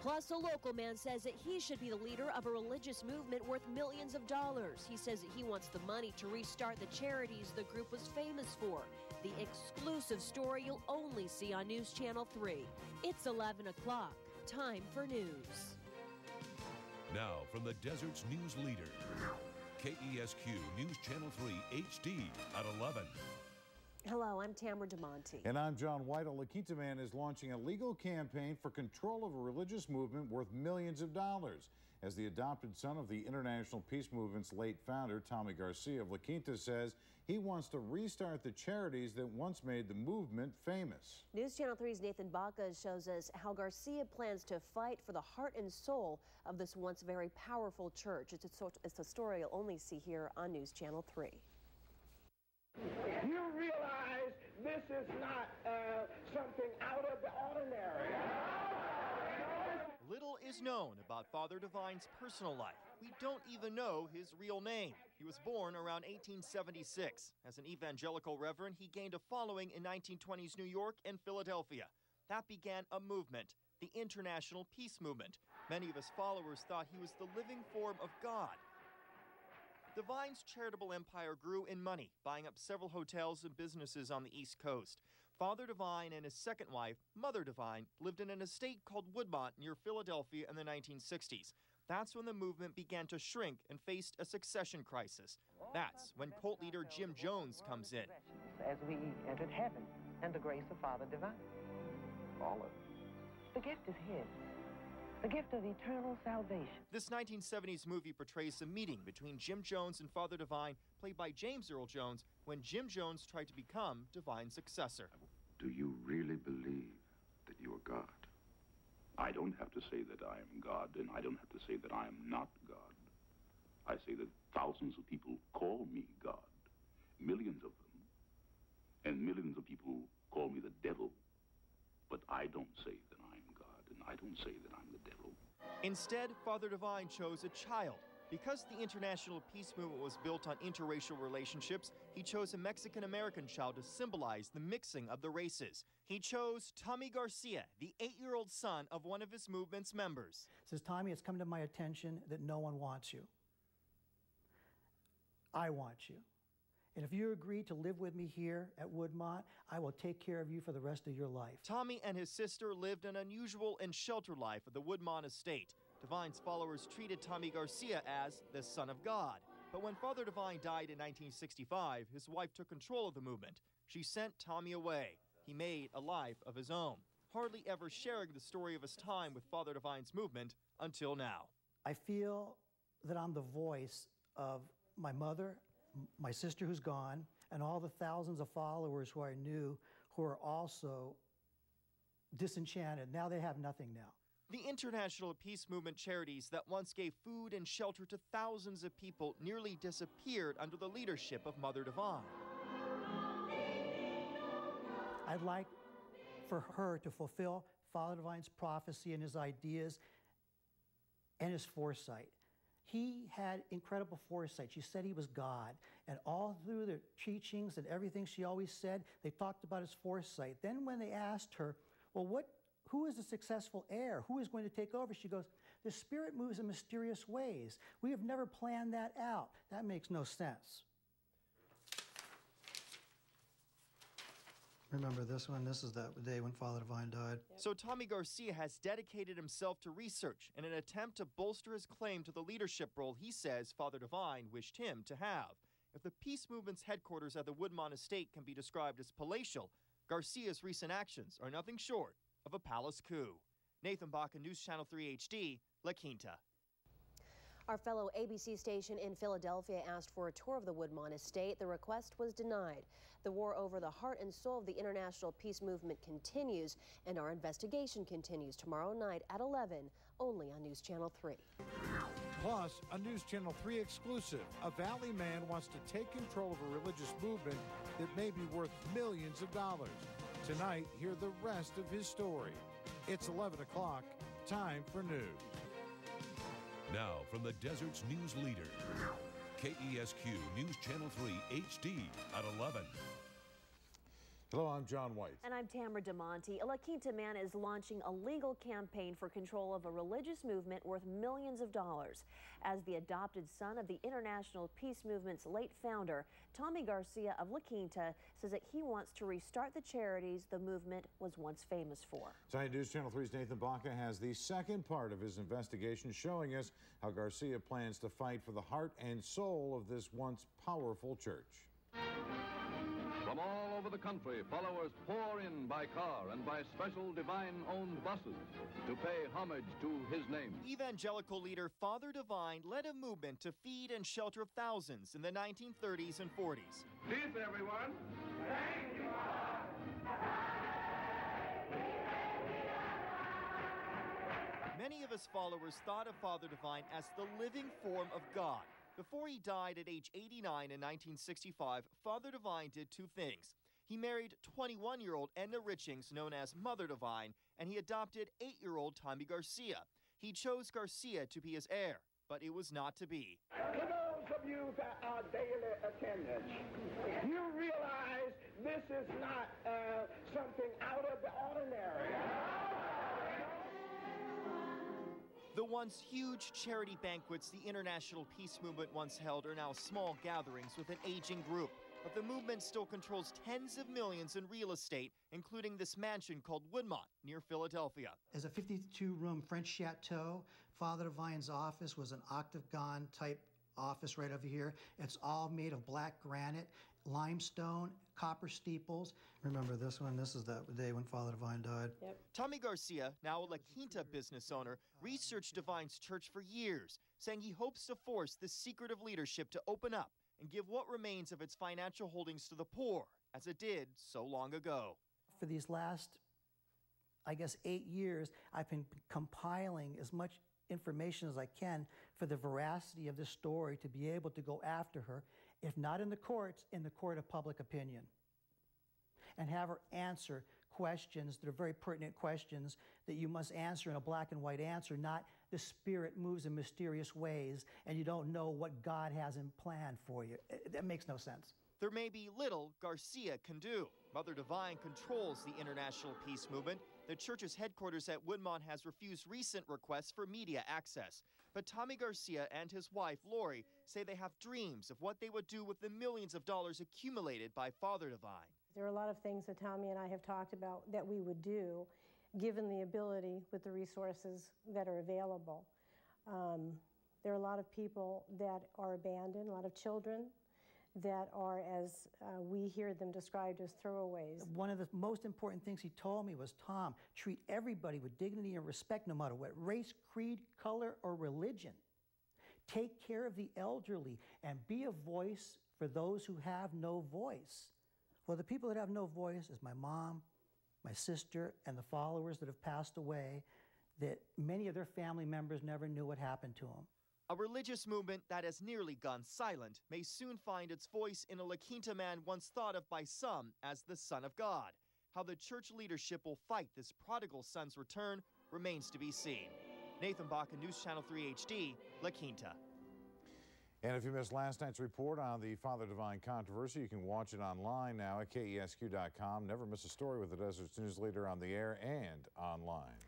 Plus, a local man says that he should be the leader of a religious movement worth millions of dollars. He says that he wants the money to restart the charities the group was famous for. The exclusive story you'll only see on News Channel 3. It's 11 o'clock. Time for news. Now from the desert's news leader, KESQ News Channel 3 HD at 11. Hello, I'm Tamara DeMonte. And I'm John White. A La Quinta man is launching a legal campaign for control of a religious movement worth millions of dollars. As the adopted son of the International Peace Movement's late founder, Tommy Garcia of La Quinta, says he wants to restart the charities that once made the movement famous. News Channel 3's Nathan Baca shows us how Garcia plans to fight for the heart and soul of this once very powerful church. It's a story you'll only see here on News Channel 3. You realize this is not something out of the ordinary. Little is known about Father Divine's personal life. We don't even know his real name. He was born around 1876. As an evangelical reverend, he gained a following in 1920s New York and Philadelphia. That began a movement, the International Peace Movement. Many of his followers thought he was the living form of God. Divine's charitable empire grew in money, buying up several hotels and businesses on the East Coast. Father Divine and his second wife, Mother Divine, lived in an estate called Woodmont near Philadelphia in the 1960s. That's when the movement began to shrink and faced a succession crisis. That's when cult leader Jim Jones comes in. As we entered heaven and the grace of Father Divine. All of it. The gift is his. The gift of eternal salvation. This 1970s movie portrays a meeting between Jim Jones and Father Divine, played by James Earl Jones, when Jim Jones tried to become Divine's successor. Do you really believe that you are God? I don't have to say that I am God, and I don't have to say that I am not God. I say that thousands of people call me God, millions of them, and millions of people call me the devil. But I don't say that I'm God, and I don't say that I'm the devil. Instead, Father Divine chose a child. Because the International Peace Movement was built on interracial relationships, he chose a Mexican-American child to symbolize the mixing of the races. He chose Tommy Garcia, the 8-year-old son of one of his movement's members. Says, Tommy, it's come to my attention that no one wants you. I want you. And if you agree to live with me here at Woodmont, I will take care of you for the rest of your life. Tommy and his sister lived an unusual and sheltered life at the Woodmont estate. Divine's followers treated Tommy Garcia as the son of God. But when Father Divine died in 1965, his wife took control of the movement. She sent Tommy away. He made a life of his own, hardly ever sharing the story of his time with Father Divine's movement until now. I feel that I'm the voice of my mother, my sister who's gone, and all the thousands of followers who I knew who are also disenchanted. Now they have nothing now. The International Peace Movement charities that once gave food and shelter to thousands of people nearly disappeared under the leadership of Mother Divine. I'd like for her to fulfill Father Divine's prophecy and his ideas and his foresight. He had incredible foresight. She said he was God. And all through the teachings and everything she always said, they talked about his foresight. Then when they asked her, well, who is the successful heir? Who is going to take over? She goes, the Spirit moves in mysterious ways. We have never planned that out. That makes no sense. Remember this one? This is the day when Father Divine died. So Tommy Garcia has dedicated himself to research in an attempt to bolster his claim to the leadership role he says Father Divine wished him to have. If the Peace Movement's headquarters at the Woodmont estate can be described as palatial, Garcia's recent actions are nothing short of a palace coup. Nathan Baca, News Channel 3 HD, La Quinta. Our fellow ABC station in Philadelphia asked for a tour of the Woodmont estate. The request was denied. The war over the heart and soul of the International Peace Movement continues, and our investigation continues tomorrow night at 11, only on News Channel 3. Plus, a News Channel 3 exclusive. A Valley man wants to take control of a religious movement that may be worth millions of dollars. Tonight, hear the rest of his story. It's 11 o'clock. Time for news. Now from the desert's news leader, KESQ News Channel 3 HD at 11. Hello, I'm John White. And I'm Tamara DeMonte. A La Quinta man is launching a legal campaign for control of a religious movement worth millions of dollars. As the adopted son of the International Peace Movement's late founder, Tommy Garcia of La Quinta says that he wants to restart the charities the movement was once famous for. Tonight, News Channel 3's Nathan Baca has the second part of his investigation showing us how Garcia plans to fight for the heart and soul of this once powerful church. From all over the country, followers pour in by car and by special Divine-owned buses to pay homage to his name. Evangelical leader Father Divine led a movement to feed and shelter thousands in the 1930s and 40s. Peace, everyone. Thank you, Many of his followers thought of Father Divine as the living form of God. Before he died at age 89 in 1965, Father Divine did two things. He married 21-year-old Edna Richings, known as Mother Divine, and he adopted 8-year-old Tommy Garcia. He chose Garcia to be his heir, but it was not to be. For those of you that are daily attendants, you realize this is not something out of the ordinary. The once huge charity banquets the International Peace Movement once held are now small gatherings with an aging group. But the movement still controls tens of millions in real estate, including this mansion called Woodmont near Philadelphia. As a 52-room French chateau, Father Divine's office was an octagon-type office right over here. It's all made of black granite, limestone, copper steeples. Remember this one? This is the day when Father Divine died. Yep. Tommy Garcia, now a La Quinta business owner, researched Divine's church for years, saying he hopes to force this secretive leadership to open up and give what remains of its financial holdings to the poor, as it did so long ago. For these last, I guess, 8 years, I've been compiling as much information as I can for the veracity of this story to be able to go after her, if not in the courts, in the court of public opinion, and have her answer questions that are very pertinent questions that you must answer in a black and white answer, not the spirit moves in mysterious ways and you don't know what God has in plan for you. That makes no sense. There may be little Garcia can do. Mother Divine controls the International Peace Movement. The church's headquarters at Woodmont has refused recent requests for media access. But Tommy Garcia and his wife, Lori, say they have dreams of what they would do with the millions of dollars accumulated by Father Divine. There are a lot of things that Tommy and I have talked about that we would do, given the ability with the resources that are available. There are a lot of people that are abandoned, a lot of children that are, as we hear them described, as throwaways. One of the most important things he told me was, Tom, treat everybody with dignity and respect no matter what race, creed, color, or religion. Take care of the elderly and be a voice for those who have no voice. Well, the people that have no voice is my mom, my sister, and the followers that have passed away, that many of their family members never knew what happened to them. A religious movement that has nearly gone silent may soon find its voice in a La Quinta man once thought of by some as the Son of God. How the church leadership will fight this prodigal son's return remains to be seen. Nathan Baca, News Channel 3 HD, La Quinta. And if you missed last night's report on the Father Divine controversy, you can watch it online now at KESQ.com. Never miss a story with the Desert's news leader on the air and online.